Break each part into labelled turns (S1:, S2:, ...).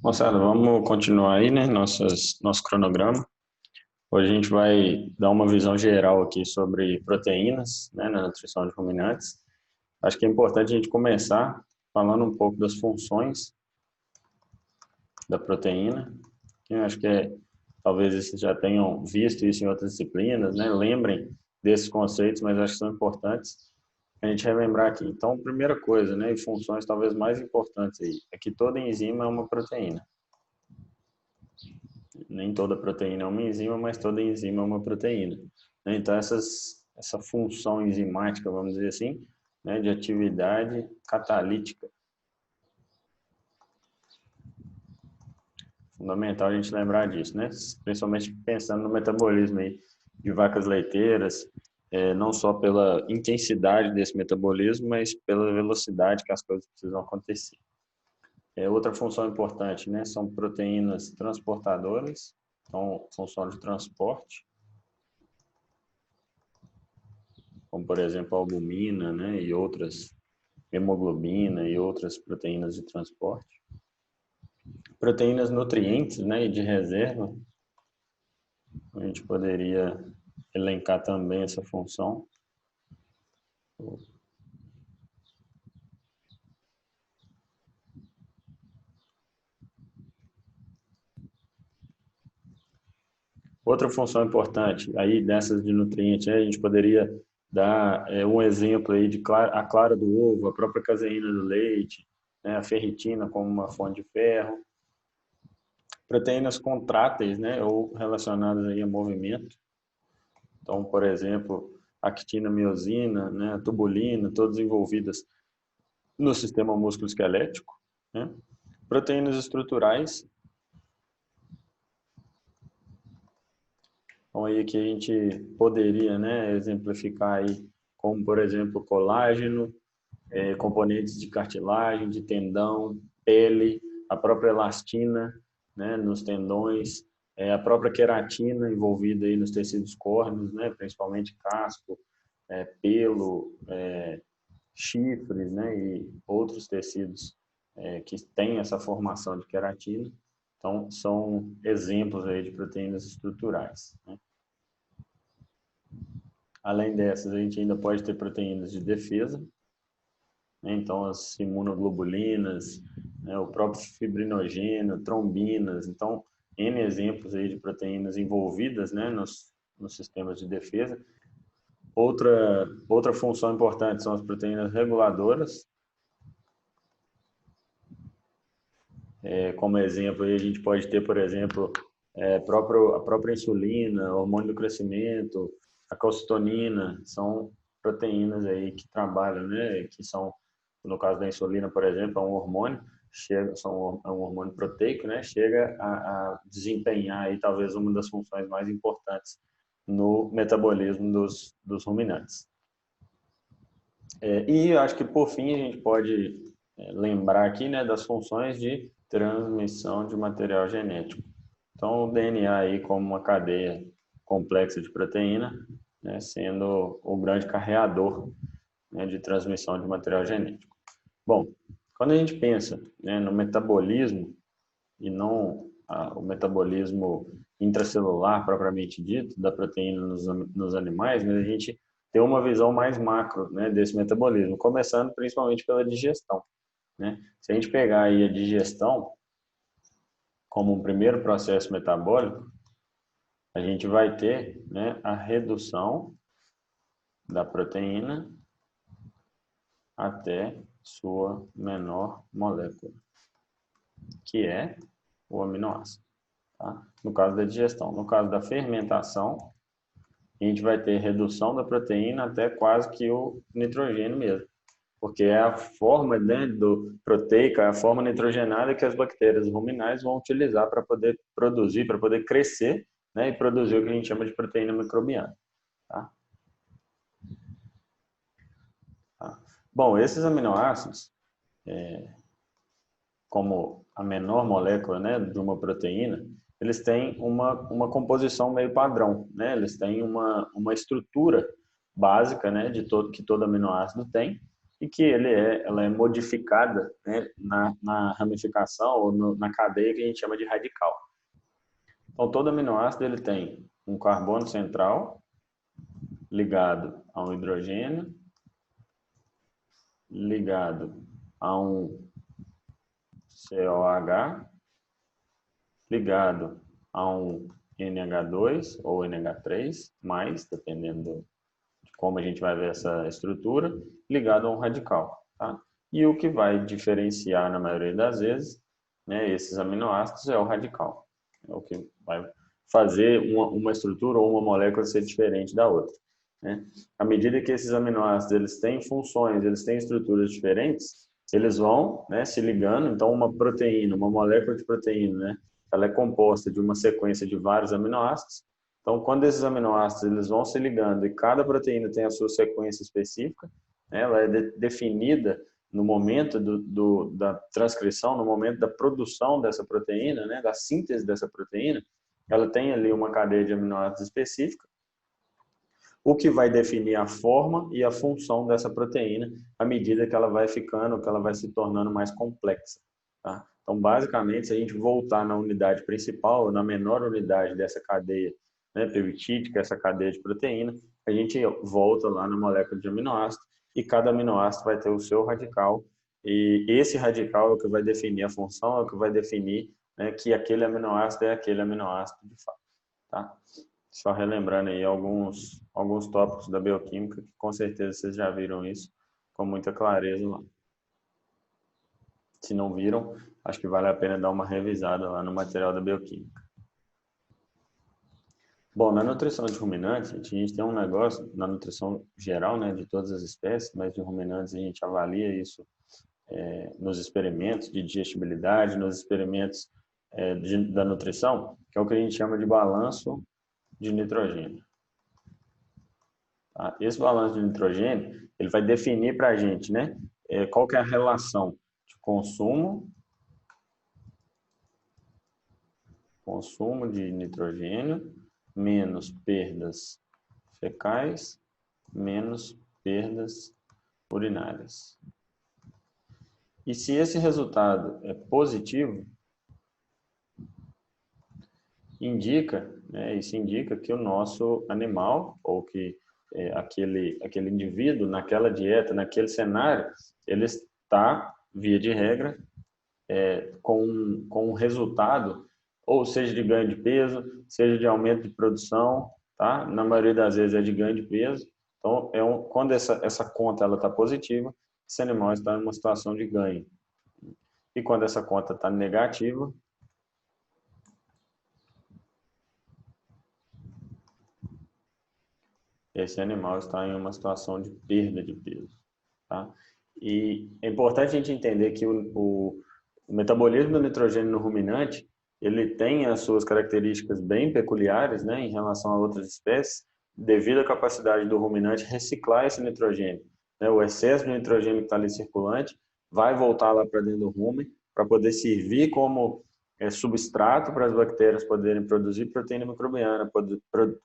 S1: Moçada, vamos continuar aí, né, nosso cronograma. Hoje a gente vai dar uma visão geral aqui sobre proteínas, né, na nutrição de ruminantes. Acho que é importante a gente começar falando um pouco das funções da proteína. Eu acho que talvez vocês já tenham visto isso em outras disciplinas, né? Lembrem desses conceitos, mas acho que são importantes a gente relembrar aqui. Então, primeira coisa, né, e funções talvez mais importantes aí, é que toda enzima é uma proteína. Nem toda proteína é uma enzima, mas toda enzima é uma proteína. Então, essa função enzimática, vamos dizer assim, né, de atividade catalítica. Fundamental a gente lembrar disso, né? Principalmente pensando no metabolismo aí de vacas leiteiras, não só pela intensidade desse metabolismo, mas pela velocidade que as coisas precisam acontecer. Outra função importante, né, são proteínas transportadoras, então, função de transporte, como por exemplo a albumina, né, e outras, hemoglobina e outras proteínas de transporte. Proteínas nutrientes, né, e de reserva, a gente poderia elencar também essa função. Outra função importante, aí dessas de nutrientes, a gente poderia dar um exemplo aí de a clara do ovo, a própria caseína do leite, né, a ferritina como uma fonte de ferro. Proteínas contráteis, né, ou relacionadas aí a movimento. Então, por exemplo, actina, miosina, né, tubulina, todas envolvidas no sistema músculo-esquelético. Né? Proteínas estruturais. Então, aí que a gente poderia, né, exemplificar aí, como, por exemplo, colágeno, componentes de cartilagem, de tendão, pele, a própria elastina, né, nos tendões, a própria queratina envolvida aí nos tecidos córneos, né, principalmente casco, pelo, chifres, né, e outros tecidos que têm essa formação de queratina. Então, são exemplos aí de proteínas estruturais. Né? Além dessas, a gente ainda pode ter proteínas de defesa, né? Então as imunoglobulinas, né? O próprio fibrinogênio, trombinas. Então, N exemplos aí de proteínas envolvidas, né? nos sistemas de defesa. Outra função importante são as proteínas reguladoras. Como exemplo, aí a gente pode ter, por exemplo, a própria insulina, hormônio do crescimento, a calcitonina, são proteínas aí que trabalham, né, que são, no caso da insulina, por exemplo, é um hormônio, é um hormônio proteico, né, chega a desempenhar aí talvez uma das funções mais importantes no metabolismo dos ruminantes. E eu acho que, por fim, a gente pode lembrar aqui, né, das funções de transmissão de material genético. Então, o DNA aí como uma cadeia complexa de proteína, né, sendo o grande carreador, né, de transmissão de material genético. Bom, quando a gente pensa, né, no metabolismo, e não o metabolismo intracelular propriamente dito, da proteína nos animais, mas a gente tem uma visão mais macro, né, desse metabolismo, começando principalmente pela digestão. Né? Se a gente pegar aí a digestão como um primeiro processo metabólico, a gente vai ter, né, a redução da proteína até sua menor molécula, que é o aminoácido. Tá? No caso da digestão. No caso da fermentação, a gente vai ter redução da proteína até quase que o nitrogênio mesmo. Porque é a forma, né, proteica, é a forma nitrogenada que as bactérias ruminais vão utilizar para poder produzir, para poder crescer, né, e produzir o que a gente chama de proteína microbiana. Tá? Tá? Bom, esses aminoácidos, como a menor molécula, né, de uma proteína, eles têm uma composição meio padrão, né? Eles têm uma estrutura básica, né, que todo aminoácido tem, e que ela é modificada, né, na ramificação ou na cadeia que a gente chama de radical. Então, todo aminoácido ele tem um carbono central ligado a um hidrogênio, ligado a um COH, ligado a um NH2 ou NH3, dependendo de como a gente vai ver essa estrutura, ligado a um radical. Tá? E o que vai diferenciar, na maioria das vezes, né, esses aminoácidos é o radical. É o que vai fazer uma estrutura ou uma molécula ser diferente da outra. Né? À medida que esses aminoácidos eles têm funções, eles têm estruturas diferentes, eles vão, né, se ligando. Então, uma proteína, uma molécula de proteína, né, ela é composta de uma sequência de vários aminoácidos. Então, quando esses aminoácidos eles vão se ligando e cada proteína tem a sua sequência específica, né, ela é definida no momento da transcrição, no momento da produção dessa proteína, né, da síntese dessa proteína, ela tem ali uma cadeia de aminoácidos específica, o que vai definir a forma e a função dessa proteína à medida que ela vai ficando, que ela vai se tornando mais complexa. Tá? Então, basicamente, se a gente voltar na unidade principal, na menor unidade dessa cadeia, né, peptídica, essa cadeia de proteína, a gente volta lá na molécula de aminoácido e cada aminoácido vai ter o seu radical e esse radical é o que vai definir a função, é o que vai definir, né, que aquele aminoácido é aquele aminoácido de fato. Tá? Só relembrando aí alguns tópicos da bioquímica, que com certeza vocês já viram isso com muita clareza lá. Se não viram, acho que vale a pena dar uma revisada lá no material da bioquímica. Bom, na nutrição de ruminantes, a gente tem um negócio, na nutrição geral, né, de todas as espécies, mas de ruminantes a gente avalia isso nos experimentos de digestibilidade, nos experimentos da nutrição, que é o que a gente chama de balanço de nitrogênio. Tá? Esse balanço de nitrogênio, ele vai definir para a gente, né, qual que é a relação de consumo de nitrogênio menos perdas fecais menos perdas urinárias. E se esse resultado é positivo, isso indica que o nosso animal, ou que aquele indivíduo, naquela dieta, naquele cenário, ele está, via de regra, com um resultado, ou seja de ganho de peso, seja de aumento de produção, tá? Na maioria das vezes é de ganho de peso. Então, quando essa conta está positiva, esse animal está em uma situação de ganho. E quando essa conta está negativa, esse animal está em uma situação de perda de peso. Tá? E é importante a gente entender que o metabolismo do nitrogênio no ruminante, ele tem as suas características bem peculiares, né, em relação a outras espécies, devido à capacidade do ruminante reciclar esse nitrogênio. Né? O excesso de nitrogênio que está ali circulante vai voltar lá para dentro do rumen para poder servir como substrato para as bactérias poderem produzir proteína microbiana,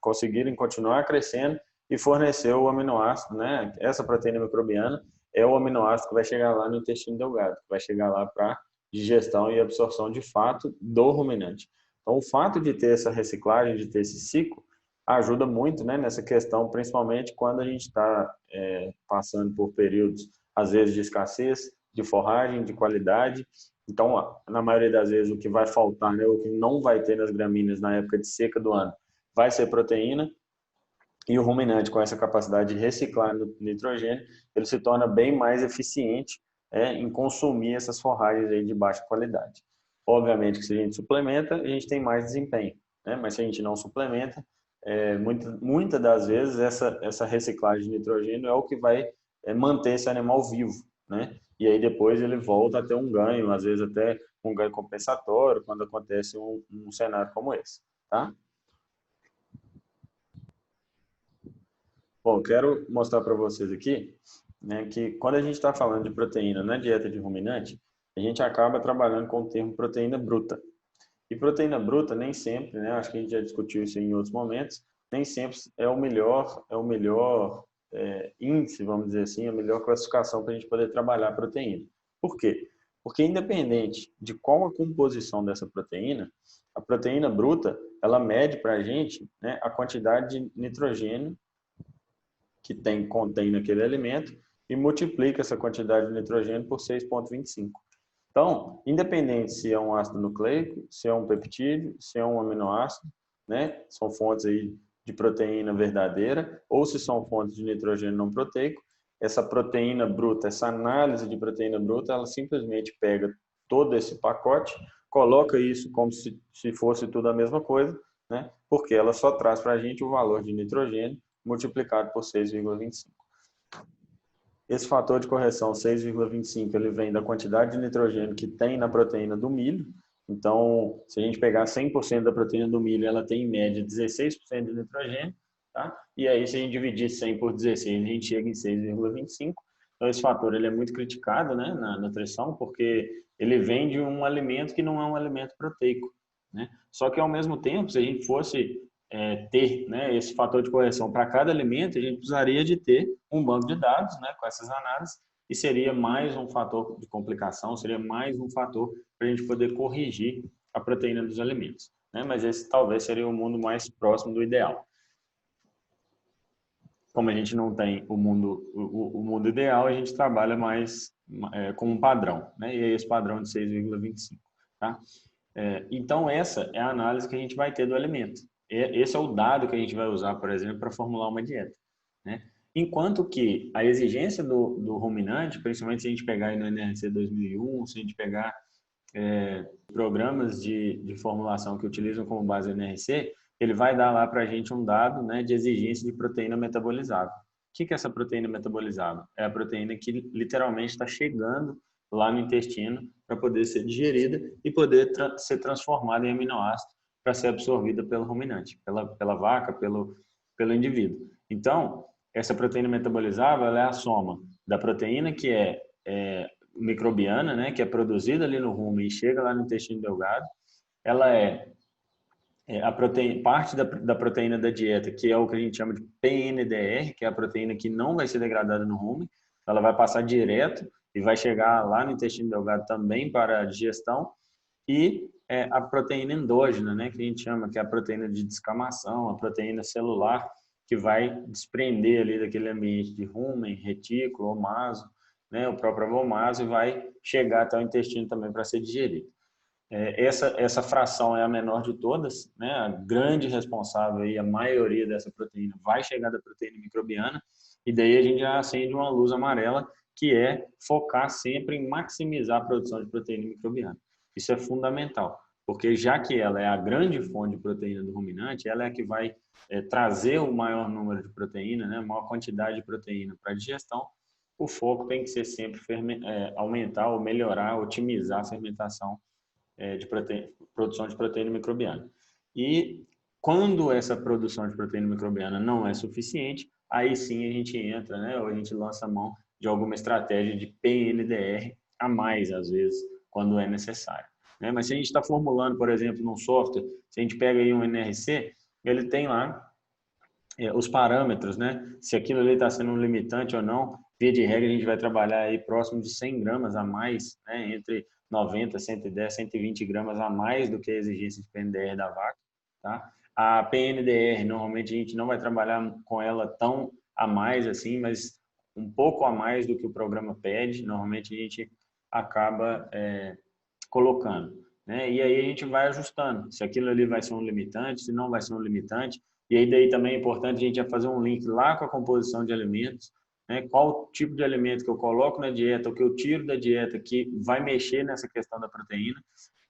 S1: conseguirem continuar crescendo e fornecer o aminoácido, né? Essa proteína microbiana é o aminoácido que vai chegar lá no intestino delgado, que vai chegar lá para digestão e absorção de fato do ruminante. Então, o fato de ter essa reciclagem, de ter esse ciclo, ajuda muito, né, nessa questão, principalmente quando a gente está passando por períodos, às vezes, de escassez, de forragem, de qualidade. Então, na maioria das vezes, o que vai faltar, né, o que não vai ter nas gramíneas na época de seca do ano, vai ser proteína. E o ruminante, com essa capacidade de reciclar nitrogênio, ele se torna bem mais eficiente em consumir essas forragens aí de baixa qualidade. Obviamente que se a gente suplementa, a gente tem mais desempenho, né? Mas se a gente não suplementa, muitas das vezes essa reciclagem de nitrogênio é o que vai manter esse animal vivo, né? E aí depois ele volta a ter um ganho, às vezes até um ganho compensatório, quando acontece um cenário como esse, tá? Bom, quero mostrar para vocês aqui, né, que quando a gente está falando de proteína na dieta de ruminante, a gente acaba trabalhando com o termo proteína bruta. E proteína bruta nem sempre, né, acho que a gente já discutiu isso em outros momentos, nem sempre é o melhor índice, vamos dizer assim, a melhor classificação para a gente poder trabalhar a proteína. Por quê? Porque independente de qual a composição dessa proteína, a proteína bruta, ela mede para a gente, né, a quantidade de nitrogênio que contém naquele alimento e multiplica essa quantidade de nitrogênio por 6,25. Então, independente se é um ácido nucleico, se é um peptídeo, se é um aminoácido, né, são fontes aí de proteína verdadeira, ou se são fontes de nitrogênio não proteico, essa proteína bruta, essa análise de proteína bruta, ela simplesmente pega todo esse pacote, coloca isso como se fosse tudo a mesma coisa, né, porque ela só traz para a gente o valor de nitrogênio multiplicado por 6,25. Esse fator de correção 6,25 ele vem da quantidade de nitrogênio que tem na proteína do milho. Então, se a gente pegar 100% da proteína do milho, ela tem em média 16% de nitrogênio, tá? E aí, se a gente dividir 100 por 16, a gente chega em 6,25. Então, esse fator ele é muito criticado, né, na nutrição, porque ele vem de um alimento que não é um alimento proteico, né? Só que, ao mesmo tempo, se a gente fosse ter, né, esse fator de correção para cada alimento, a gente precisaria de ter um banco de dados, né, com essas análises, e seria mais um fator de complicação, seria mais um fator para a gente poder corrigir a proteína dos alimentos, né? Mas esse talvez seria o mundo mais próximo do ideal. Como a gente não tem o mundo ideal, a gente trabalha mais com um padrão, né? E é esse padrão de 6,25, tá? Então, essa é a análise que a gente vai ter do alimento. Esse é o dado que a gente vai usar, por exemplo, para formular uma dieta, né? Enquanto que a exigência do ruminante, principalmente se a gente pegar aí no NRC 2001, se a gente pegar programas de formulação que utilizam como base o NRC, ele vai dar lá para a gente um dado, né, de exigência de proteína metabolizável. O que é essa proteína metabolizável? É a proteína que literalmente está chegando lá no intestino para poder ser digerida e poder ser transformada em aminoácido para ser absorvida pelo ruminante, pela vaca, pelo indivíduo. Então, essa proteína metabolizável ela é a soma da proteína que é microbiana, né, que é produzida ali no rumen e chega lá no intestino delgado. Ela a proteína, parte da proteína da dieta, que é o que a gente chama de PNDR, que é a proteína que não vai ser degradada no rumen, ela vai passar direto e vai chegar lá no intestino delgado também para a digestão, e a proteína endógena, né, que a gente chama, que é a proteína de descamação, a proteína celular, que vai desprender ali daquele ambiente de rumen, retículo, omaso, né, o próprio abomaso, e vai chegar até o intestino também para ser digerido. Essa fração é a menor de todas, né? A grande responsável aí, a maioria dessa proteína vai chegar da proteína microbiana, e daí a gente já acende uma luz amarela, que é focar sempre em maximizar a produção de proteína microbiana. Isso é fundamental, porque já que ela é a grande fonte de proteína do ruminante, ela é a que vai trazer o maior número de proteína, né? A maior quantidade de proteína para a digestão. O foco tem que ser sempre aumentar ou melhorar, otimizar a fermentação de produção de proteína microbiana. E quando essa produção de proteína microbiana não é suficiente, aí sim a gente entra, né, ou a gente lança a mão de alguma estratégia de PNDR a mais, às vezes, quando é necessário, né? Mas se a gente está formulando, por exemplo, num software, se a gente pega aí um NRC, ele tem lá os parâmetros, né? Se aquilo ali está sendo um limitante ou não. Via de regra, a gente vai trabalhar aí próximo de 100 gramas a mais, né? Entre 90, 110, 120 gramas a mais do que a exigência de PNDR da vaca, tá? A PNDR, normalmente a gente não vai trabalhar com ela tão a mais assim, mas um pouco a mais do que o programa pede, normalmente a gente acaba colocando, né? E aí a gente vai ajustando, se aquilo ali vai ser um limitante, se não vai ser um limitante. E aí daí também é importante a gente já fazer um link lá com a composição de alimentos, né? Qual tipo de alimento que eu coloco na dieta, o que eu tiro da dieta que vai mexer nessa questão da proteína.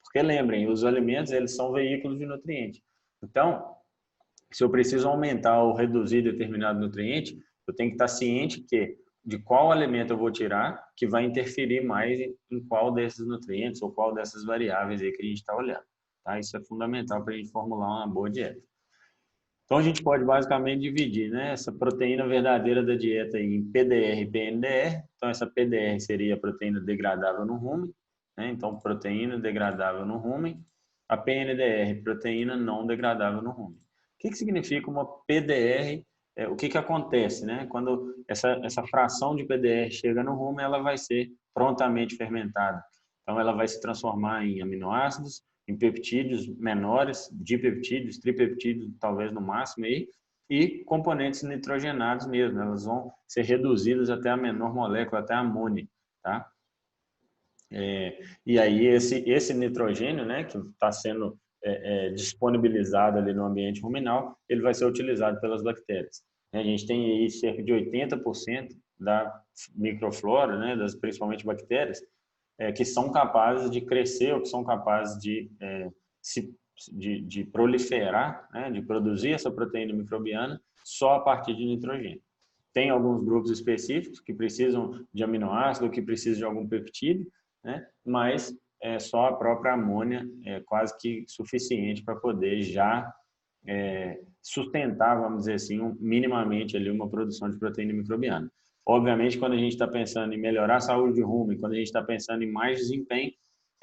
S1: Porque lembrem, os alimentos eles são veículos de nutrientes. Então, se eu preciso aumentar ou reduzir determinado nutriente, eu tenho que estar ciente de qual alimento eu vou tirar que vai interferir mais em qual desses nutrientes ou qual dessas variáveis aí que a gente está olhando, tá? Isso é fundamental para a gente formular uma boa dieta. Então, a gente pode basicamente dividir, né, essa proteína verdadeira da dieta em PDR e PNDR. Então, essa PDR seria a proteína degradável no rumen, né? Então, proteína degradável no rumen. A PNDR, proteína não degradável no rumen. O que significa uma PDR o que acontece, né? Quando essa fração de PDR chega no rumen, ela vai ser prontamente fermentada. Então, ela vai se transformar em aminoácidos, em peptídeos menores, dipeptídeos, tripeptídeos, talvez no máximo, e componentes nitrogenados mesmo. Elas vão ser reduzidas até a menor molécula, até a amônia, tá? E aí, esse nitrogênio, né, que está sendo disponibilizado ali no ambiente ruminal, ele vai ser utilizado pelas bactérias. A gente tem aí cerca de 80% da microflora, né, principalmente bactérias, que são capazes de crescer ou que são capazes de proliferar, né, de produzir essa proteína microbiana só a partir de nitrogênio. Tem alguns grupos específicos que precisam de aminoácido, que precisam de algum peptídeo, né, mas só a própria amônia é quase que suficiente para poder já sustentar, vamos dizer assim, minimamente ali uma produção de proteína microbiana. Obviamente, quando a gente está pensando em melhorar a saúde de rumen, quando a gente está pensando em mais desempenho,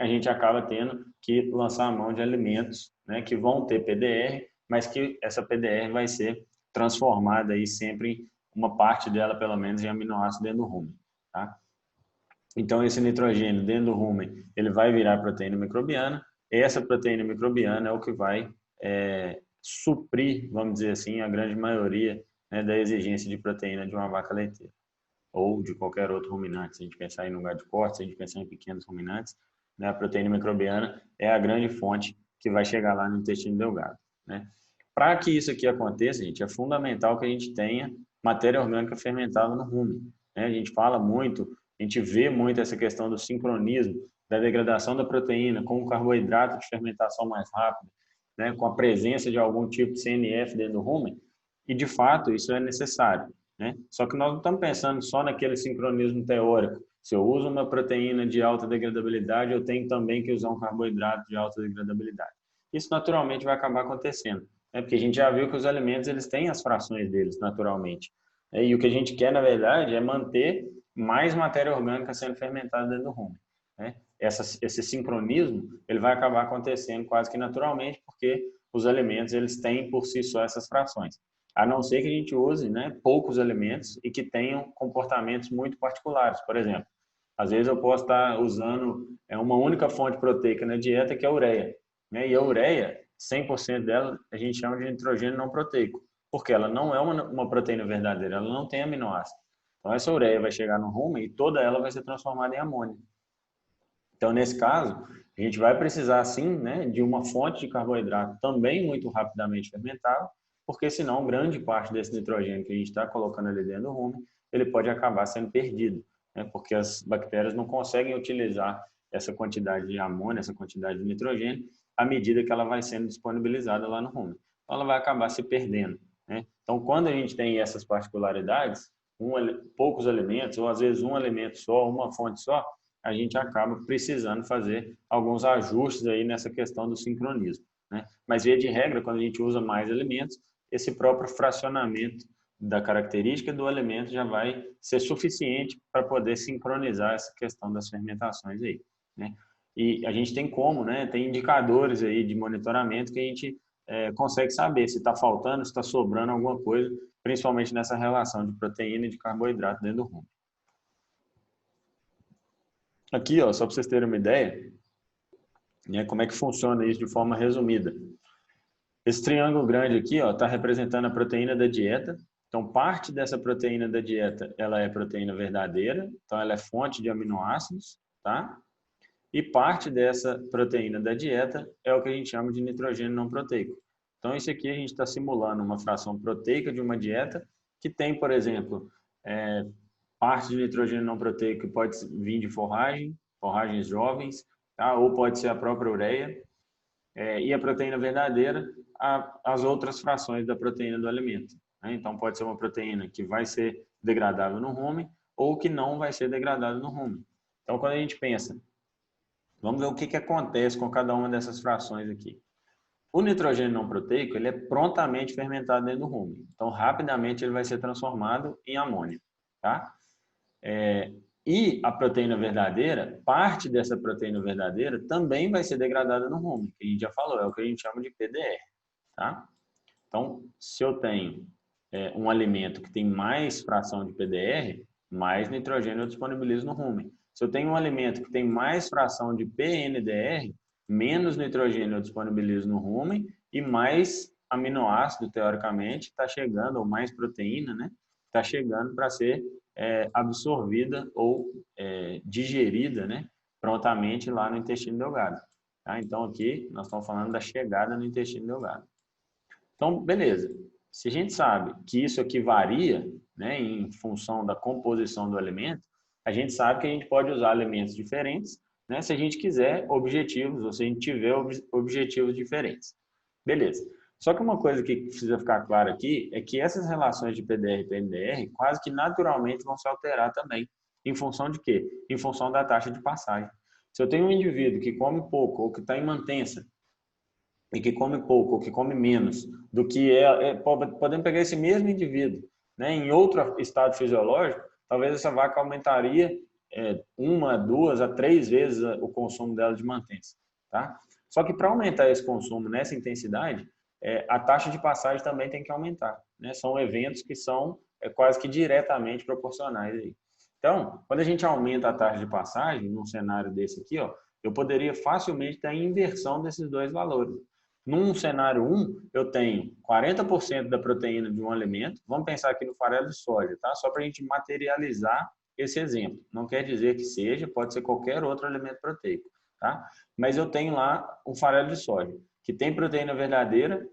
S1: a gente acaba tendo que lançar a mão de alimentos, né, que vão ter PDR, mas que essa PDR vai ser transformada aí sempre, uma parte dela pelo menos, em aminoácido dentro do rumen, tá? Então, esse nitrogênio dentro do rumen, ele vai virar proteína microbiana, e essa proteína microbiana é o que vai suprir, vamos dizer assim, a grande maioria, né, da exigência de proteína de uma vaca leiteira ou de qualquer outro ruminante. Se a gente pensar em lugar de corte, se a gente pensar em pequenos ruminantes, né, a proteína microbiana é a grande fonte que vai chegar lá no intestino delgado, né? Para que isso aqui aconteça, gente, é fundamental que a gente tenha matéria orgânica fermentada no rumen, né? A gente fala muito, a gente vê muito essa questão do sincronismo, da degradação da proteína com o carboidrato de fermentação mais rápida, né, com a presença de algum tipo de CNF dentro do rumen, e de fato isso é necessário, né? Só que nós não estamos pensando só naquele sincronismo teórico. Se eu uso uma proteína de alta degradabilidade, eu tenho também que usar um carboidrato de alta degradabilidade. Isso naturalmente vai acabar acontecendo, né? Porque a gente já viu que os alimentos eles têm as frações deles naturalmente. E o que a gente quer, na verdade, é manter mais matéria orgânica sendo fermentada dentro do rumen, né? Esse sincronismo ele vai acabar acontecendo quase que naturalmente, porque os alimentos eles têm por si só essas frações. A não ser que a gente use, né, poucos alimentos e que tenham comportamentos muito particulares. Por exemplo, às vezes eu posso estar usando uma única fonte proteica na dieta, que é a ureia, né? E a ureia, 100% dela, a gente chama de nitrogênio não proteico, porque ela não é uma proteína verdadeira, ela não tem aminoácido. Então, essa ureia vai chegar no rumen e toda ela vai ser transformada em amônia. Então, nesse caso, a gente vai precisar, sim, né, de uma fonte de carboidrato também muito rapidamente fermentável, porque senão grande parte desse nitrogênio que a gente está colocando ali dentro do rumen, ele pode acabar sendo perdido, né, porque as bactérias não conseguem utilizar essa quantidade de amônia, essa quantidade de nitrogênio, à medida que ela vai sendo disponibilizada lá no rumen. Então, ela vai acabar se perdendo, né? Então, quando a gente tem essas particularidades, poucos alimentos, ou às vezes um alimento só, uma fonte só, a gente acaba precisando fazer alguns ajustes aí nessa questão do sincronismo, né? Mas, via de regra, quando a gente usa mais alimentos, esse próprio fracionamento da característica do alimento já vai ser suficiente para poder sincronizar essa questão das fermentações aí, né? E a gente tem como, né? Tem indicadores aí de monitoramento que a gente consegue saber se está faltando, se está sobrando alguma coisa, principalmente nessa relação de proteína e de carboidrato dentro do rumen. Aqui, ó, só para vocês terem uma ideia, né, como é que funciona isso de forma resumida. Esse triângulo grande aqui está representando a proteína da dieta. Então, parte dessa proteína da dieta ela é proteína verdadeira, então ela é fonte de aminoácidos, tá? E parte dessa proteína da dieta é o que a gente chama de nitrogênio não proteico. Então, isso aqui a gente está simulando uma fração proteica de uma dieta que tem, por exemplo, parte de nitrogênio não proteico que pode vir de forragens jovens, tá? Ou pode ser a própria ureia, e a proteína verdadeira, as outras frações da proteína do alimento, né? Então, pode ser uma proteína que vai ser degradável no rumen ou que não vai ser degradável no rumen. Então, quando a gente pensa, vamos ver o que acontece com cada uma dessas frações aqui. O nitrogênio não proteico ele é prontamente fermentado dentro do rumen. Então, rapidamente ele vai ser transformado em amônia, tá? E a proteína verdadeira, parte dessa proteína verdadeira também vai ser degradada no rumen, que a gente já falou, é o que a gente chama de PDR, tá? Então, se eu tenho um alimento que tem mais fração de PDR, mais nitrogênio eu disponibilizo no rumen. Se eu tenho um alimento que tem mais fração de PNDR, menos nitrogênio eu disponibilizo no rumen e mais aminoácido, teoricamente, está chegando, ou mais proteína, né? Está chegando para ser absorvida ou digerida, né? Prontamente lá no intestino delgado. Tá? Então, aqui nós estamos falando da chegada no intestino delgado. Então, beleza. Se a gente sabe que isso aqui varia, né, em função da composição do alimento, a gente sabe que a gente pode usar alimentos diferentes, né, se a gente quiser objetivos, ou se a gente tiver objetivos diferentes. Beleza. Só que uma coisa que precisa ficar clara aqui é que essas relações de PDR e PNDR quase que naturalmente vão se alterar também. Em função de quê? Em função da taxa de passagem. Se eu tenho um indivíduo que come pouco ou que está em mantença, e que come pouco ou que come menos do que podemos pegar esse mesmo indivíduo, né, em outro estado fisiológico, talvez essa vaca aumentaria 1, 2 a 3 vezes o consumo dela de mantença, tá? Só que para aumentar esse consumo nessa intensidade, a taxa de passagem também tem que aumentar, né? São eventos que são quase que diretamente proporcionais aí. Então, quando a gente aumenta a taxa de passagem, num cenário desse aqui, ó, eu poderia facilmente ter a inversão desses dois valores. Num cenário 1, eu tenho 40% da proteína de um alimento. Vamos pensar aqui no farelo de soja, tá? Só para a gente materializar esse exemplo. Não quer dizer que seja, pode ser qualquer outro alimento proteico, tá? Mas eu tenho lá um farelo de soja, que tem proteína verdadeira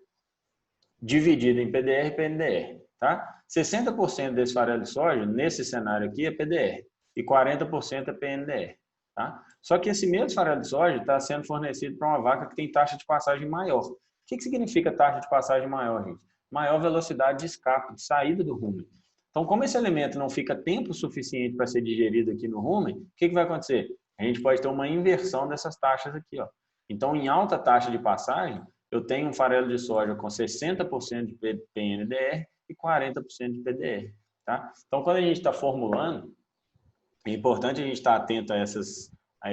S1: dividida em PDR e PNDR, tá? 60% desse farelo de soja, nesse cenário aqui, é PDR e 40% é PNDR. Tá? Só que esse mesmo farelo de soja está sendo fornecido para uma vaca que tem taxa de passagem maior. O que significa taxa de passagem maior, gente? Maior velocidade de escape, de saída do rumen. Então, como esse alimento não fica tempo suficiente para ser digerido aqui no rumen, o que vai acontecer? A gente pode ter uma inversão dessas taxas aqui. Ó. Então, em alta taxa de passagem, eu tenho um farelo de soja com 60% de PNDR e 40% de PDR. Tá? Então, quando a gente está formulando, é importante a gente estar atento a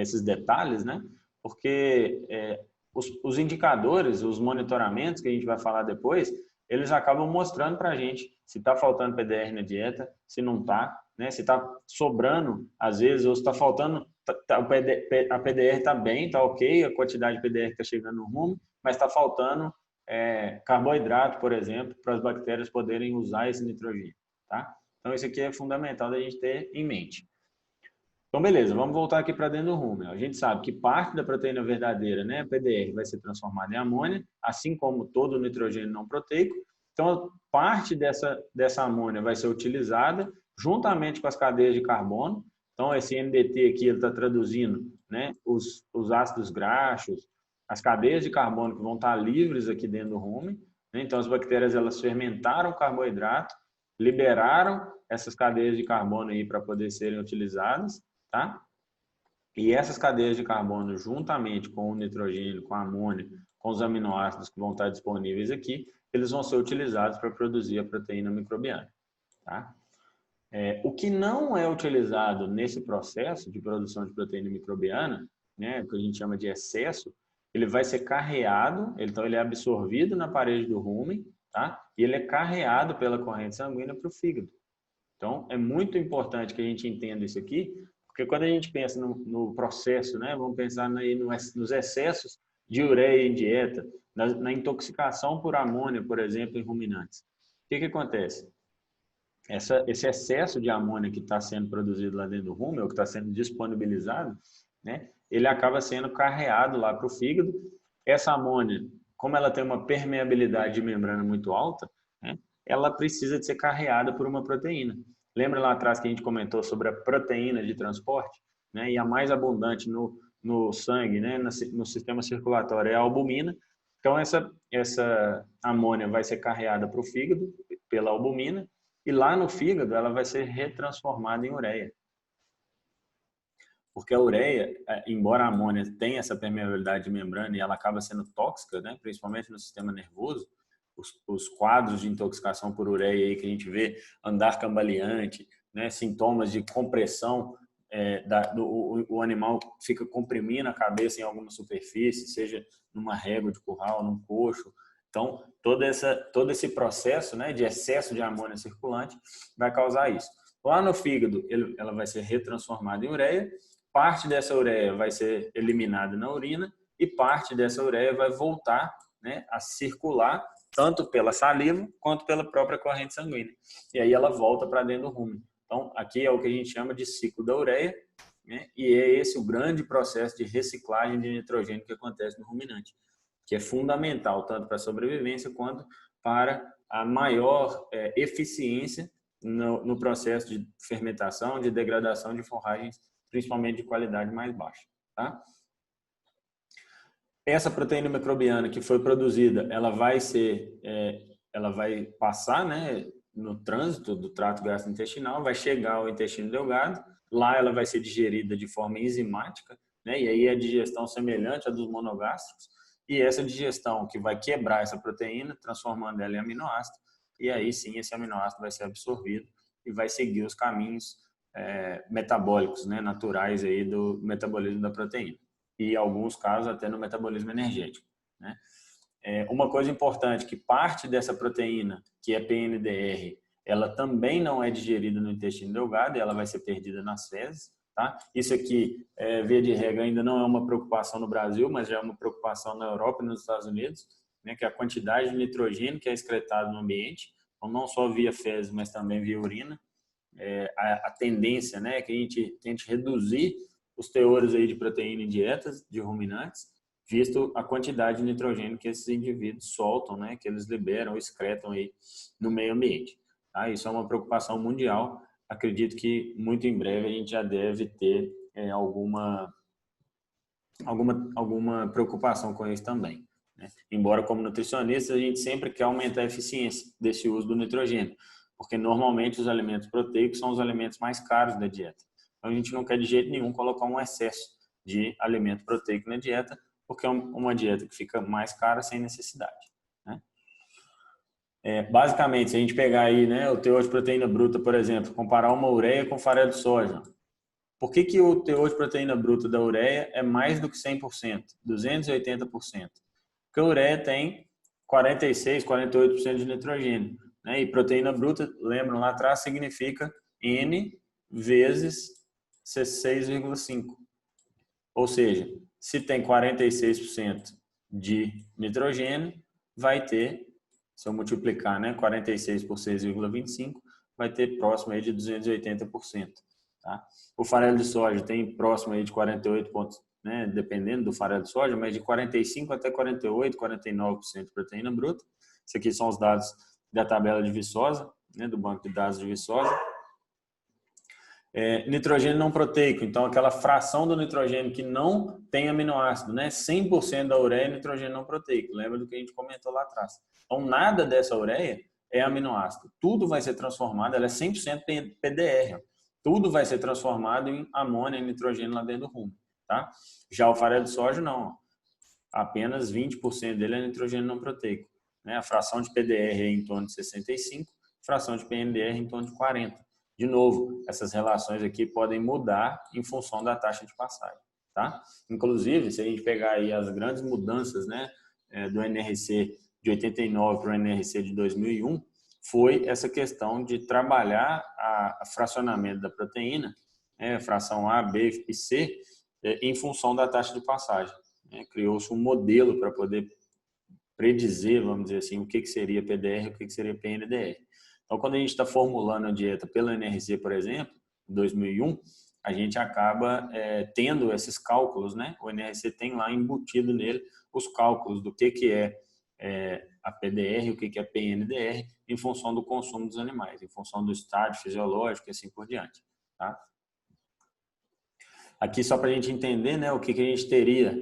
S1: esses detalhes, né? Porque os indicadores, os monitoramentos que a gente vai falar depois, eles acabam mostrando para a gente se está faltando PDR na dieta, se não está, né? Se está sobrando, às vezes, ou se está faltando, a PDR está bem, está ok, a quantidade de PDR que está chegando no rumo, mas está faltando carboidrato, por exemplo, para as bactérias poderem usar esse nitrogênio, tá? Então, isso aqui é fundamental da gente ter em mente. Então, beleza, vamos voltar aqui para dentro do rumen. A gente sabe que parte da proteína verdadeira, né, PDR, vai ser transformada em amônia, assim como todo o nitrogênio não proteico. Então, parte dessa amônia vai ser utilizada juntamente com as cadeias de carbono. Então, esse NDT aqui está traduzindo, né, os ácidos graxos, as cadeias de carbono que vão estar livres aqui dentro do rumen. Né? Então, as bactérias elas fermentaram o carboidrato, liberaram essas cadeias de carbono aí para poder serem utilizadas. Tá? E essas cadeias de carbono, juntamente com o nitrogênio, com a amônia, com os aminoácidos que vão estar disponíveis aqui, eles vão ser utilizados para produzir a proteína microbiana. Tá? O que não é utilizado nesse processo de produção de proteína microbiana, né, que a gente chama de excesso, ele vai ser carreado, então ele é absorvido na parede do rumen, tá? E ele é carreado pela corrente sanguínea para o fígado. Então, é muito importante que a gente entenda isso aqui, porque quando a gente pensa no processo, né, vamos pensar aí nos excessos de ureia em dieta, na intoxicação por amônia, por exemplo, em ruminantes. O que acontece? Esse excesso de amônia que está sendo produzido lá dentro do rumen, ou que está sendo disponibilizado, né, ele acaba sendo carreado lá para o fígado. Essa amônia, como ela tem uma permeabilidade de membrana muito alta, né, ela precisa de ser carreada por uma proteína. Lembra lá atrás que a gente comentou sobre a proteína de transporte? Né? E a mais abundante no sangue, né? no sistema circulatório, é a albumina. Então, essa amônia vai ser carreada para o fígado pela albumina e lá no fígado ela vai ser retransformada em ureia. Porque a ureia, embora a amônia tenha essa permeabilidade de membrana e ela acaba sendo tóxica, né? Principalmente no sistema nervoso, os quadros de intoxicação por ureia aí que a gente vê, andar cambaleante, né, sintomas de compressão, o animal fica comprimindo a cabeça em alguma superfície, seja numa régua de curral, num coxo, Então, todo esse processo, né, de excesso de amônia circulante vai causar isso. Lá no fígado, ela vai ser retransformada em ureia, parte dessa ureia vai ser eliminada na urina e parte dessa ureia vai voltar, né, a circular tanto pela saliva quanto pela própria corrente sanguínea. E aí ela volta para dentro do rumen. Então, aqui é o que a gente chama de ciclo da ureia, né, e é esse o grande processo de reciclagem de nitrogênio que acontece no ruminante, que é fundamental tanto para a sobrevivência quanto para a maior eficiência no processo de fermentação, de degradação de forragens, principalmente de qualidade mais baixa. Tá? Essa proteína microbiana que foi produzida, ela vai passar, né, no trânsito do trato gastrointestinal, vai chegar ao intestino delgado, lá ela vai ser digerida de forma enzimática, né, e aí a digestão semelhante à dos monogástricos, e essa digestão que vai quebrar essa proteína, transformando ela em aminoácido, e aí sim esse aminoácido vai ser absorvido e vai seguir os caminhos metabólicos, né, naturais aí do metabolismo da proteína. E em alguns casos até no metabolismo energético, né? Uma coisa importante, que parte dessa proteína, que é PNDR, ela também não é digerida no intestino delgado, ela vai ser perdida nas fezes. Tá? Isso aqui, via de regra, ainda não é uma preocupação no Brasil, mas já é uma preocupação na Europa e nos Estados Unidos, né, que é a quantidade de nitrogênio que é excretado no ambiente, então não só via fezes, mas também via urina. A tendência, né, é que a gente tente reduzir os teores aí de proteína em dietas de ruminantes, visto a quantidade de nitrogênio que esses indivíduos soltam, né, que eles liberam, excretam aí no meio ambiente. Tá? Isso é uma preocupação mundial. Acredito que muito em breve a gente já deve ter alguma preocupação com isso também, né? Embora, como nutricionista, a gente sempre quer aumentar a eficiência desse uso do nitrogênio, porque normalmente os alimentos proteicos são os alimentos mais caros da dieta. Então a gente não quer de jeito nenhum colocar um excesso de alimento proteico na dieta, porque é uma dieta que fica mais cara sem necessidade, né? Basicamente, se a gente pegar aí, né, o teor de proteína bruta, por exemplo, comparar uma ureia com farelo de soja, por que o teor de proteína bruta da ureia é mais do que 100%, 280%? Porque a ureia tem 46%, 48% de nitrogênio, né? E proteína bruta, lembram lá atrás, significa N vezes 6,5. Ou seja, se tem 46% de nitrogênio, vai ter, se eu multiplicar, né, 46 por 6,25, vai ter próximo aí de 280%. Tá? O farelo de soja tem próximo aí de 48 pontos, né, dependendo do farelo de soja, mas de 45 até 48, 49% de proteína bruta. Isso aqui são os dados da tabela de Viçosa, né, do banco de dados de Viçosa. Nitrogênio não proteico, então aquela fração do nitrogênio que não tem aminoácido, né? 100% da ureia é nitrogênio não proteico, lembra do que a gente comentou lá atrás. Então nada dessa ureia é aminoácido, tudo vai ser transformado, ela é 100% PDR, tudo vai ser transformado em amônia e nitrogênio lá dentro do rumo, tá? Já o farelo de soja não, apenas 20% dele é nitrogênio não proteico, né? A fração de PDR é em torno de 65%, fração de PNDR em torno de 40%. De novo, essas relações aqui podem mudar em função da taxa de passagem, tá? Inclusive, se a gente pegar aí as grandes mudanças, né, do NRC de 89 para o NRC de 2001, foi essa questão de trabalhar a fracionamento da proteína, fração A, B e C, em função da taxa de passagem. Criou-se um modelo para poder predizer, vamos dizer assim, o que seria PDR e o que seria PNDR. Então, quando a gente está formulando a dieta pela NRC, por exemplo, em 2001, a gente acaba tendo esses cálculos, né? O NRC tem lá embutido nele os cálculos do que é a PDR, o que é PNDR, em função do consumo dos animais, em função do estágio fisiológico e assim por diante, tá? Aqui só para a gente entender, né, o que a gente teria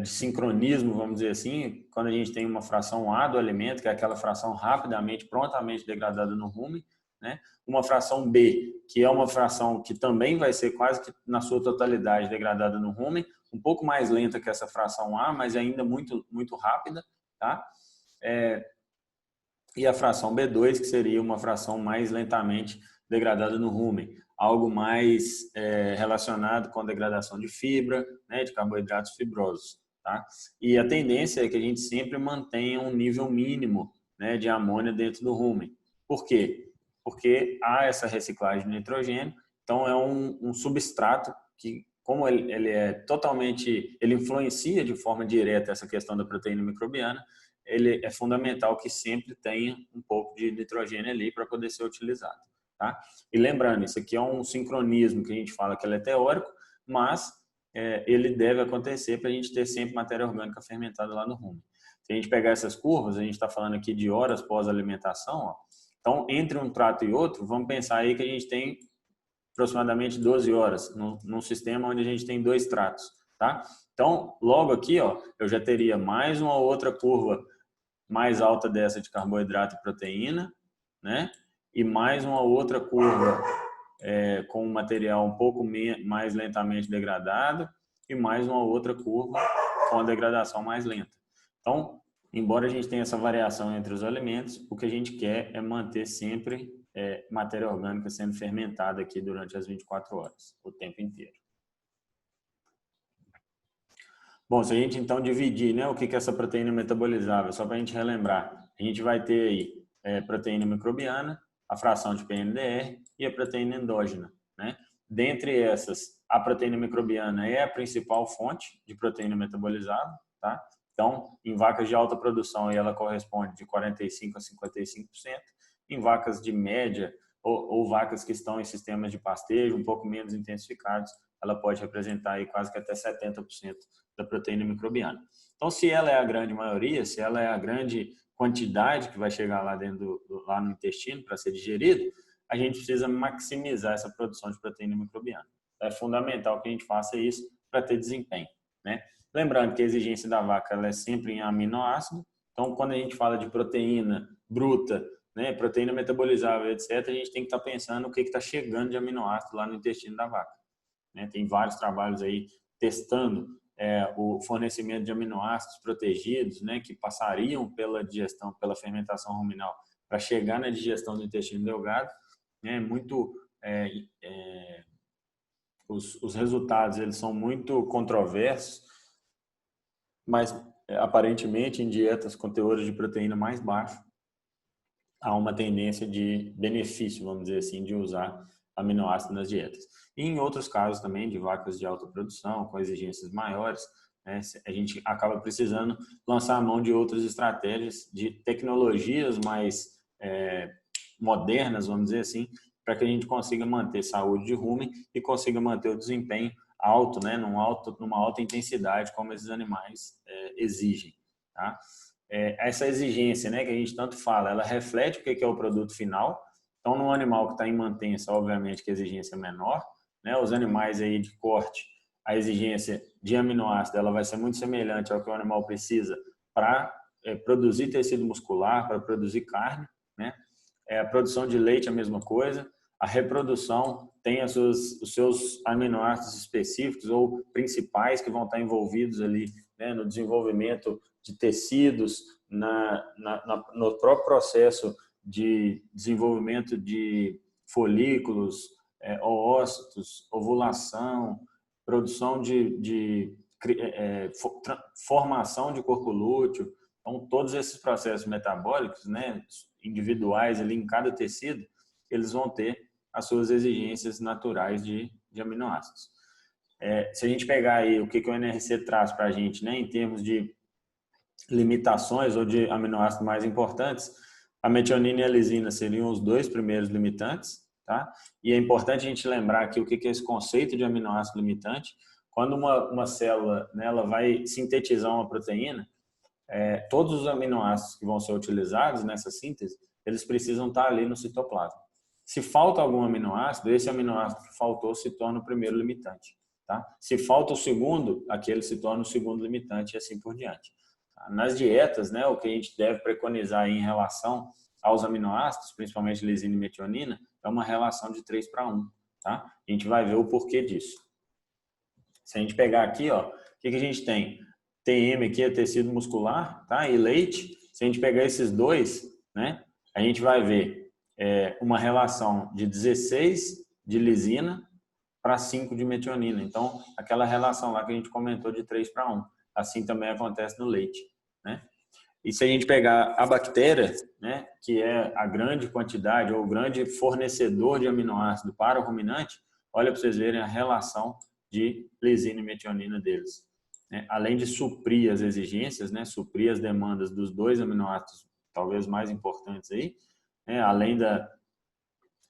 S1: de sincronismo, vamos dizer assim, quando a gente tem uma fração A do alimento, que é aquela fração rapidamente, prontamente degradada no rumen, né? Uma fração B, que é uma fração que também vai ser quase que na sua totalidade degradada no rumen, um pouco mais lenta que essa fração A, mas ainda muito, muito rápida, tá? E a fração B2, que seria uma fração mais lentamente degradada no rumen, algo mais relacionado com a degradação de fibra, né, de carboidratos fibrosos, tá? E a tendência é que a gente sempre mantenha um nível mínimo, né, de amônia dentro do rumen. Por quê? Porque há essa reciclagem de nitrogênio, então é um substrato que, como ele é totalmente, ele influencia de forma direta essa questão da proteína microbiana, ele é fundamental que sempre tenha um pouco de nitrogênio ali para poder ser utilizado, tá? E lembrando, isso aqui é um sincronismo que a gente fala que ele é teórico, mas ele deve acontecer para a gente ter sempre matéria orgânica fermentada lá no rumen. Se a gente pegar essas curvas, a gente está falando aqui de horas pós-alimentação, ó. Então, entre um trato e outro, vamos pensar aí que a gente tem aproximadamente 12 horas num sistema onde a gente tem 2 tratos, tá? Então, logo aqui, ó, eu já teria mais uma outra curva mais alta dessa de carboidrato e proteína, né? E mais uma outra curva com um material um pouco mais lentamente degradado e mais uma outra curva com a degradação mais lenta. Então, embora a gente tenha essa variação entre os alimentos, o que a gente quer é manter sempre matéria orgânica sendo fermentada aqui durante as 24 horas, o tempo inteiro. Bom, se a gente então dividir, né, o que é essa proteína metabolizável, só para a gente relembrar, a gente vai ter aí proteína microbiana, a fração de PNDR e a proteína endógena, né? Dentre essas, a proteína microbiana é a principal fonte de proteína metabolizável, tá? Então, em vacas de alta produção, ela corresponde de 45% a 55%. Em vacas de média ou vacas que estão em sistemas de pastejo um pouco menos intensificados, ela pode representar aí quase que até 70% da proteína microbiana. Então, se ela é a grande maioria, se ela é a grande quantidade que vai chegar lá dentro lá no intestino para ser digerido, a gente precisa maximizar essa produção de proteína microbiana. É fundamental que a gente faça isso para ter desempenho, né? Lembrando que a exigência da vaca ela é sempre em aminoácido, então quando a gente fala de proteína bruta, né, proteína metabolizável, etc., a gente tem que estar pensando o que está chegando de aminoácido lá no intestino da vaca, né? Tem vários trabalhos aí testando o fornecimento de aminoácidos protegidos, né, que passariam pela digestão, pela fermentação ruminal para chegar na digestão do intestino delgado, né? Os resultados eles são muito controversos, mas aparentemente em dietas com teores de proteína mais baixo há uma tendência de benefício, vamos dizer assim, de usar aminoácidos nas dietas. E em outros casos também de vacas de alta produção, com exigências maiores, né, a gente acaba precisando lançar a mão de outras estratégias, de tecnologias mais modernas, vamos dizer assim, para que a gente consiga manter saúde de rumen e consiga manter o desempenho alto, né, numa alta intensidade, como esses animais exigem, tá? Essa exigência, né, que a gente tanto fala, ela reflete o que é o produto final. Então, num animal que está em mantença, obviamente que a exigência é menor, né? Os animais aí de corte, a exigência de aminoácido ela vai ser muito semelhante ao que o animal precisa para produzir tecido muscular, para produzir carne, né? A produção de leite é a mesma coisa. A reprodução tem os seus aminoácidos específicos ou principais que vão estar envolvidos ali, né, no desenvolvimento de tecidos, no próprio processo de desenvolvimento de folículos, oócitos, ovulação, produção formação de corpo lúteo. Então, todos esses processos metabólicos, né, individuais ali em cada tecido, eles vão ter as suas exigências naturais de aminoácidos. Se a gente pegar aí o que o NRC traz para a gente, né, em termos de limitações ou de aminoácidos mais importantes, a metionina e a lisina seriam os 2 primeiros limitantes, tá? E é importante a gente lembrar aqui o que é esse conceito de aminoácido limitante. Quando uma célula, né, ela vai sintetizar uma proteína, todos os aminoácidos que vão ser utilizados nessa síntese, eles precisam estar ali no citoplasma. Se falta algum aminoácido, esse aminoácido que faltou se torna o primeiro limitante, tá? Se falta o segundo, aquele se torna o segundo limitante e assim por diante. Nas dietas, né, o que a gente deve preconizar em relação aos aminoácidos, principalmente lisina e metionina, é uma relação de 3:1, tá? A gente vai ver o porquê disso. Se a gente pegar aqui, ó, o que a gente tem? TM aqui é tecido muscular, tá? E leite. Se a gente pegar esses dois, né, a gente vai ver uma relação de 16 de lisina para 5 de metionina. Então, aquela relação lá que a gente comentou de 3:1. assim também acontece no leite, né? E se a gente pegar a bactéria, né, que é a grande quantidade ou o grande fornecedor de aminoácido para o ruminante, olha para vocês verem a relação de lisina e metionina deles, né? Além de suprir as exigências, né, suprir as demandas dos dois aminoácidos talvez mais importantes aí, né, além da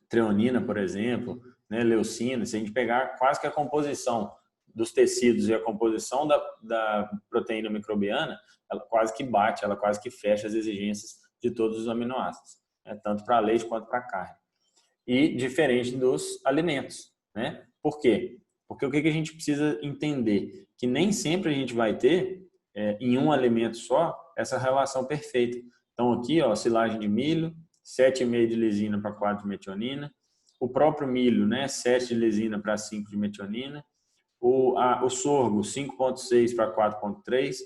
S1: treonina, por exemplo, né, leucina, se a gente pegar quase que a composição dos tecidos e a composição da proteína microbiana, ela quase que bate, ela quase que fecha as exigências de todos os aminoácidos, né, tanto para leite quanto para carne. E diferente dos alimentos, né? Por quê? Porque o que a gente precisa entender? Que nem sempre a gente vai ter, em um alimento só, essa relação perfeita. Então aqui, ó, silagem de milho, 7,5 de lisina para 4 de metionina, o próprio milho, né, 7 de lisina para 5 de metionina, o sorgo 5,6 para 4,3,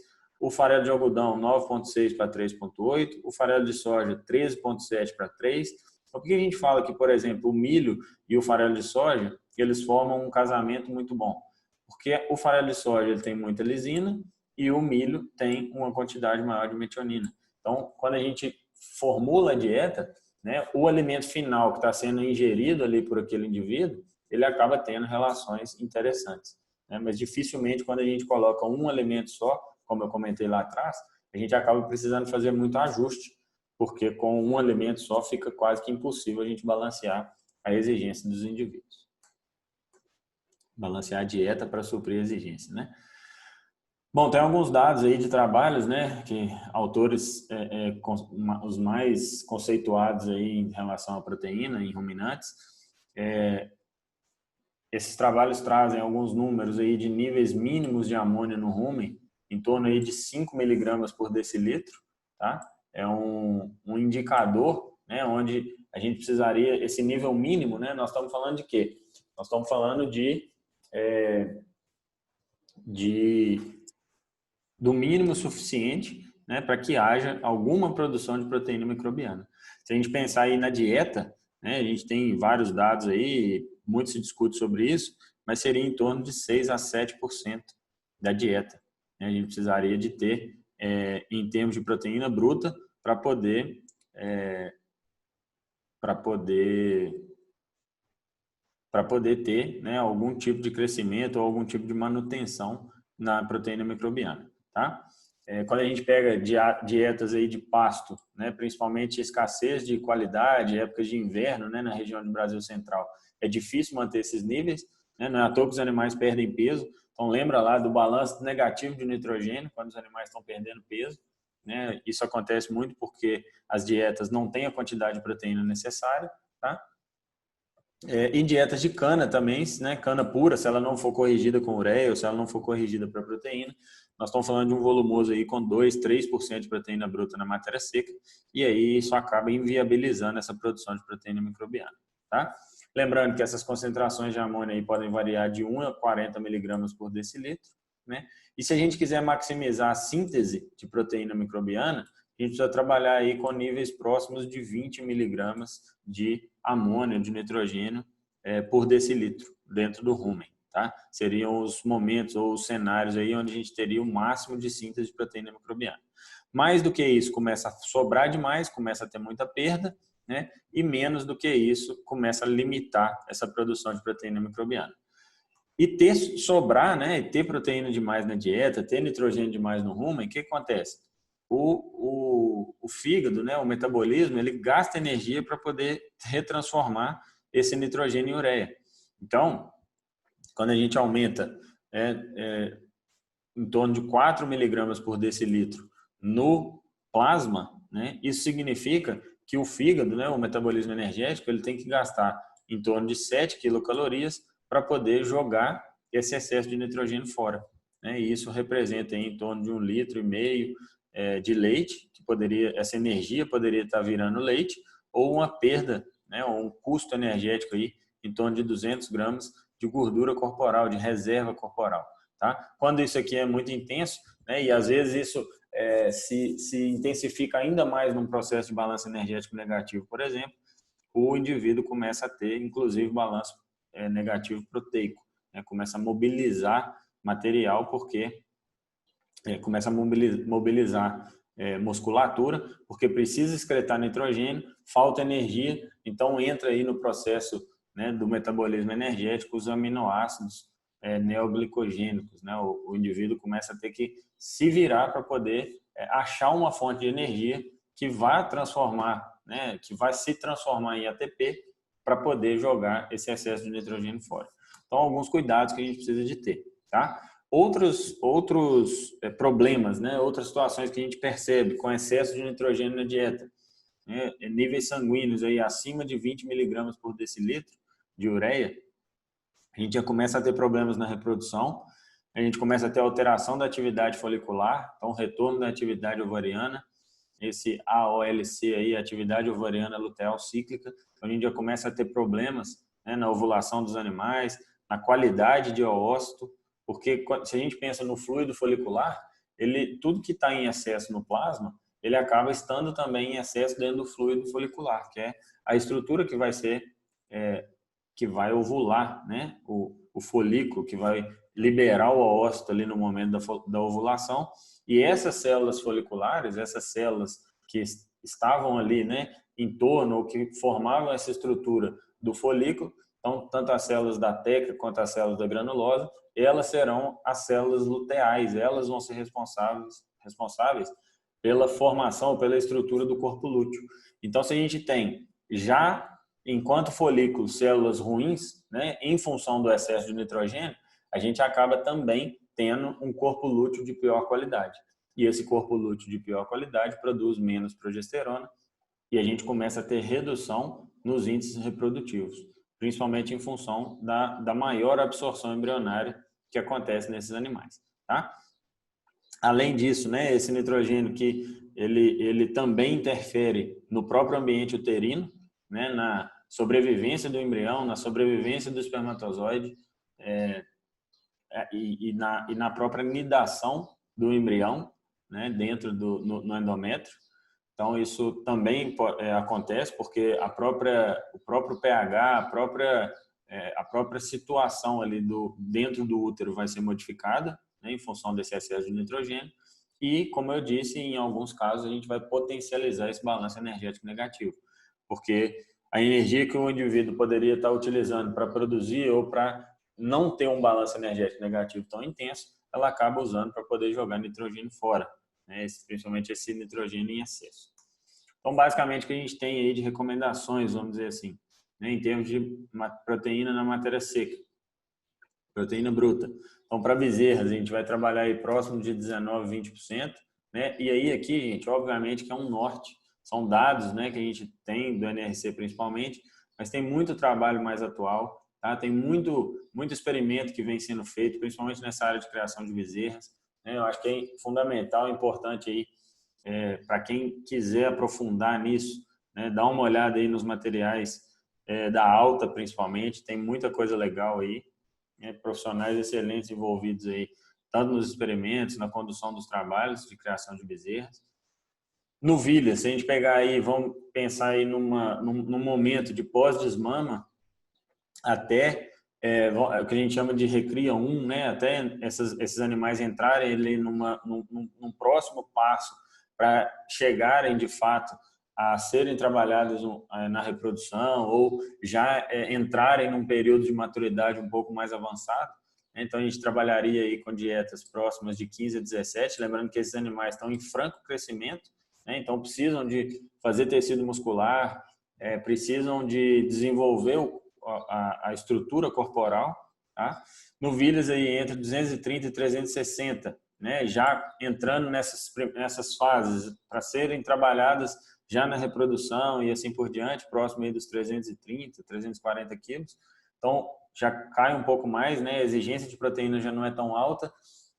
S1: o farelo de algodão 9,6 para 3,8, o farelo de soja 13,7 para 3. Por que a gente fala que, por exemplo, o milho e o farelo de soja, eles formam um casamento muito bom? Porque o farelo de soja ele tem muita lisina e o milho tem uma quantidade maior de metionina. Então, quando a gente formula a dieta, né, o alimento final que está sendo ingerido ali por aquele indivíduo, ele acaba tendo relações interessantes, né? Mas dificilmente quando a gente coloca um alimento só, como eu comentei lá atrás, a gente acaba precisando fazer muito ajuste, porque com um alimento só fica quase que impossível a gente balancear a exigência dos indivíduos. Balancear a dieta para suprir a exigência, né? Bom, tem alguns dados aí de trabalhos, né, que autores, os mais conceituados aí em relação à proteína em ruminantes, esses trabalhos trazem alguns números aí de níveis mínimos de amônia no rumen, em torno aí de 5 miligramas por decilitro, tá? É um indicador, né, onde a gente precisaria, esse nível mínimo, né, nós estamos falando de quê? Nós estamos falando do mínimo suficiente, né, para que haja alguma produção de proteína microbiana. Se a gente pensar aí na dieta, né, a gente tem vários dados aí, muito se discute sobre isso, mas seria em torno de 6 a 7% da dieta, né? A gente precisaria de ter, em termos de proteína bruta, para poder ter, né, algum tipo de crescimento ou algum tipo de manutenção na proteína microbiana, tá? Quando a gente pega dietas aí de pasto, né, principalmente escassez de qualidade, épocas de inverno, né, na região do Brasil Central, é difícil manter esses níveis, né? Não é à toa que os animais perdem peso. Então lembra lá do balanço negativo de nitrogênio quando os animais estão perdendo peso, né? Isso acontece muito porque as dietas não têm a quantidade de proteína necessária, tá? E dietas de cana também, né? Cana pura, se ela não for corrigida com ureia ou se ela não for corrigida para proteína, nós estamos falando de um volumoso aí com 2, 3% de proteína bruta na matéria seca, e aí isso acaba inviabilizando essa produção de proteína microbiana, tá? Lembrando que essas concentrações de amônia aí podem variar de 1 a 40 miligramas por decilitro, né? E se a gente quiser maximizar a síntese de proteína microbiana, a gente precisa trabalhar aí com níveis próximos de 20 miligramas de amônia, de nitrogênio por decilitro dentro do rumen, tá? Seriam os momentos ou os cenários aí onde a gente teria o máximo de síntese de proteína microbiana. Mais do que isso, começa a sobrar demais, começa a ter muita perda, né? E menos do que isso, começa a limitar essa produção de proteína microbiana. E sobrar, né? E ter proteína demais na dieta, ter nitrogênio demais no rumen, o que acontece? O fígado, né, o metabolismo, ele gasta energia para poder retransformar esse nitrogênio em ureia. Então, quando a gente aumenta em torno de 4 miligramas por decilitro no plasma, né, isso significa que o fígado, né, o metabolismo energético, ele tem que gastar em torno de 7 quilocalorias para poder jogar esse excesso de nitrogênio fora, né, e isso representa em torno de 1,5 litro de leite, que essa energia poderia estar virando leite, ou uma perda, né, ou um custo energético aí em torno de 200 gramas de gordura corporal, de reserva corporal, tá? Quando isso aqui é muito intenso, né, e às vezes isso se intensifica ainda mais num processo de balanço energético negativo, por exemplo, o indivíduo começa a ter, inclusive, balanço negativo proteico, né, começa a mobilizar material porque começa a mobilizar musculatura, porque precisa excretar nitrogênio, falta energia, então entra aí no processo, né, do metabolismo energético os aminoácidos neoglicogênicos, né? O indivíduo começa a ter que se virar para poder achar uma fonte de energia que vai transformar, né, que vai se transformar em ATP para poder jogar esse excesso de nitrogênio fora. Então, alguns cuidados que a gente precisa de ter, tá? Outros problemas, né? Outras situações que a gente percebe com excesso de nitrogênio na dieta, né? Níveis sanguíneos aí acima de 20 miligramas por decilitro de ureia, a gente já começa a ter problemas na reprodução, a gente começa a ter alteração da atividade folicular, então retorno da atividade ovariana, esse AOLC aí, atividade ovariana luteal cíclica, então a gente já começa a ter problemas, né, na ovulação dos animais, na qualidade de oócito, porque se a gente pensa no fluido folicular, tudo que está em excesso no plasma, ele acaba estando também em excesso dentro do fluido folicular, que é a estrutura que vai ser, que vai ovular, né, o folículo, que vai liberar o oócito ali no momento da ovulação. E essas células foliculares, essas células que estavam ali, né, em torno, ou que formavam essa estrutura do folículo, então, tanto as células da teca quanto as células da granulosa, elas serão as células luteais, elas vão ser responsáveis pela formação, pela estrutura do corpo lúteo. Então, se a gente tem já, enquanto folículo, células ruins, né, em função do excesso de nitrogênio, a gente acaba também tendo um corpo lúteo de pior qualidade. E esse corpo lúteo de pior qualidade produz menos progesterona e a gente começa a ter redução nos índices reprodutivos, principalmente em função da maior absorção embrionária que acontece nesses animais, tá? Além disso, né, esse nitrogênio que ele também interfere no próprio ambiente uterino, né, na sobrevivência do embrião, na sobrevivência do espermatozoide, e na própria nidação do embrião, né, dentro no endométrio. Então, isso também acontece porque o próprio pH, a própria situação ali dentro do útero vai ser modificada, né, em função desse excesso de nitrogênio. E, como eu disse, em alguns casos a gente vai potencializar esse balanço energético negativo, porque a energia que o indivíduo poderia estar utilizando para produzir ou para não ter um balanço energético negativo tão intenso, ela acaba usando para poder jogar nitrogênio fora, né? Principalmente esse nitrogênio em excesso. Então, basicamente, o que a gente tem aí de recomendações, vamos dizer assim, né, em termos de proteína na matéria seca, proteína bruta. Então, para bezerras, a gente vai trabalhar aí próximo de 19, 20%, né? E aí aqui, gente, obviamente que é um norte, são dados, né, que a gente tem do NRC principalmente, mas tem muito trabalho mais atual, tá? Tem muito experimento que vem sendo feito, principalmente nessa área de criação de bezerras, né? Eu acho que é fundamental, importante aí, para quem quiser aprofundar nisso, né, dá uma olhada aí nos materiais da Alta, principalmente, tem muita coisa legal aí, né, profissionais excelentes envolvidos aí, tanto nos experimentos, na condução dos trabalhos de criação de bezerras. Novilha, se a gente pegar aí, vamos pensar aí num momento de pós-desmama até o que a gente chama de recria 1, né, até esses animais entrarem ali num próximo passo para chegarem de fato a serem trabalhados na reprodução ou já entrarem num período de maturidade um pouco mais avançado. Então, a gente trabalharia aí com dietas próximas de 15 a 17, lembrando que esses animais estão em franco crescimento, né? Então precisam de fazer tecido muscular, precisam de desenvolver a estrutura corporal, tá? Novilhas aí entre 230 e 360, né? Já entrando nessas fases para serem trabalhadas já na reprodução e assim por diante, próximo aí dos 330, 340 quilos. Então, já cai um pouco mais, né? A exigência de proteína já não é tão alta.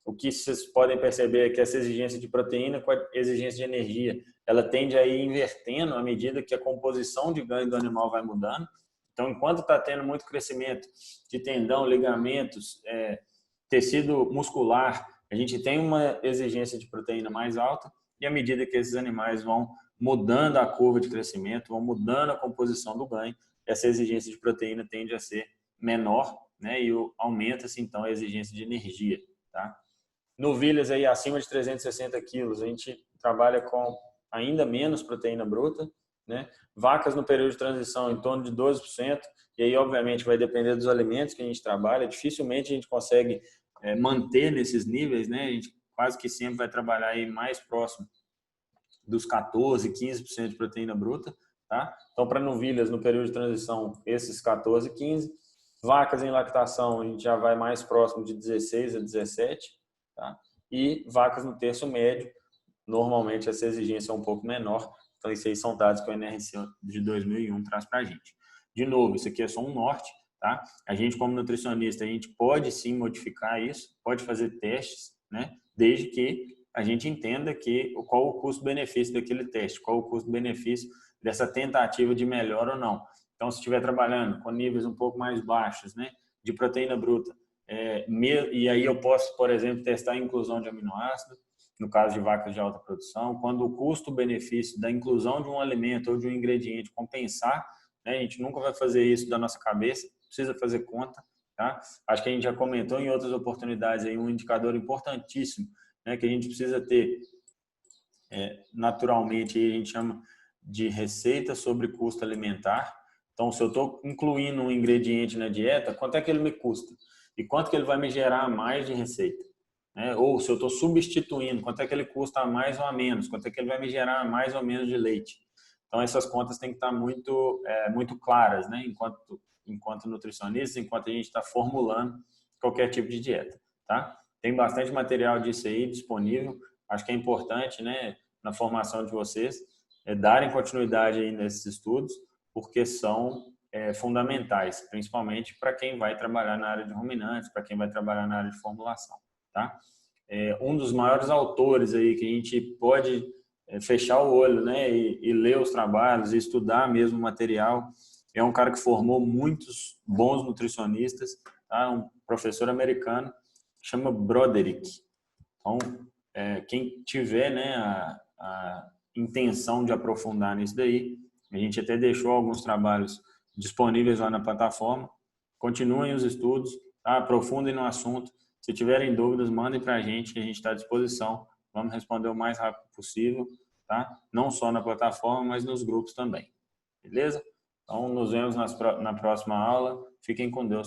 S1: O que vocês podem perceber é que essa exigência de proteína com a exigência de energia, ela tende a ir invertendo à medida que a composição de ganho do animal vai mudando. Então, enquanto está tendo muito crescimento de tendão, ligamentos, tecido muscular, a gente tem uma exigência de proteína mais alta e à medida que esses animais vão mudando a curva de crescimento, vão mudando a composição do ganho, essa exigência de proteína tende a ser menor, né? E aumenta-se, então, a exigência de energia, tá? Novilhas aí acima de 360 quilos, a gente trabalha com ainda menos proteína bruta, né? Vacas no período de transição em torno de 12%, e aí obviamente vai depender dos alimentos que a gente trabalha, dificilmente a gente consegue manter nesses níveis, né? A gente quase que sempre vai trabalhar aí mais próximo dos 14, 15% de proteína bruta, tá? Então, para novilhas no período de transição, esses 14, 15. Vacas em lactação, a gente já vai mais próximo de 16 a 17, tá? E vacas no terço médio, normalmente essa exigência é um pouco menor. Então, isso aí são dados que o NRC de 2001 traz para a gente. De novo, isso aqui é só um norte, tá? A gente, como nutricionista, a gente pode sim modificar isso, pode fazer testes, né? Desde que a gente entenda qual o custo-benefício daquele teste, qual o custo-benefício dessa tentativa de melhora ou não. Então, se estiver trabalhando com níveis um pouco mais baixos, né, de proteína bruta, e aí eu posso, por exemplo, testar a inclusão de aminoácido, no caso de vacas de alta produção, quando o custo-benefício da inclusão de um alimento ou de um ingrediente compensar, né, a gente nunca vai fazer isso da nossa cabeça, precisa fazer conta, tá? Acho que a gente já comentou em outras oportunidades aí um indicador importantíssimo, né, que a gente precisa ter naturalmente, a gente chama de receita sobre custo alimentar. Então, se eu estou incluindo um ingrediente na dieta, quanto é que ele me custa? E quanto que ele vai me gerar a mais de receita? Né? Ou se eu estou substituindo, quanto é que ele custa a mais ou a menos? Quanto é que ele vai me gerar a mais ou menos de leite? Então, essas contas têm que estar muito claras, né? Enquanto nutricionistas, enquanto a gente está formulando qualquer tipo de dieta, tá? Tem bastante material disso aí disponível. Acho que é importante, né, na formação de vocês, darem continuidade aí nesses estudos, porque são fundamentais, principalmente para quem vai trabalhar na área de ruminantes, para quem vai trabalhar na área de formulação, tá? Um dos maiores autores aí que a gente pode fechar o olho, né, e ler os trabalhos e estudar mesmo o material, é um cara que formou muitos bons nutricionistas, tá? Um professor americano, chama Broderick. Então, quem tiver, né, a intenção de aprofundar nisso daí, a gente até deixou alguns trabalhos disponíveis lá na plataforma. Continuem os estudos, tá? Aprofundem no assunto. Se tiverem dúvidas, mandem para a gente, que a gente está à disposição. Vamos responder o mais rápido possível, tá? Não só na plataforma, mas nos grupos também. Beleza? Então, nos vemos na próxima aula. Fiquem com Deus.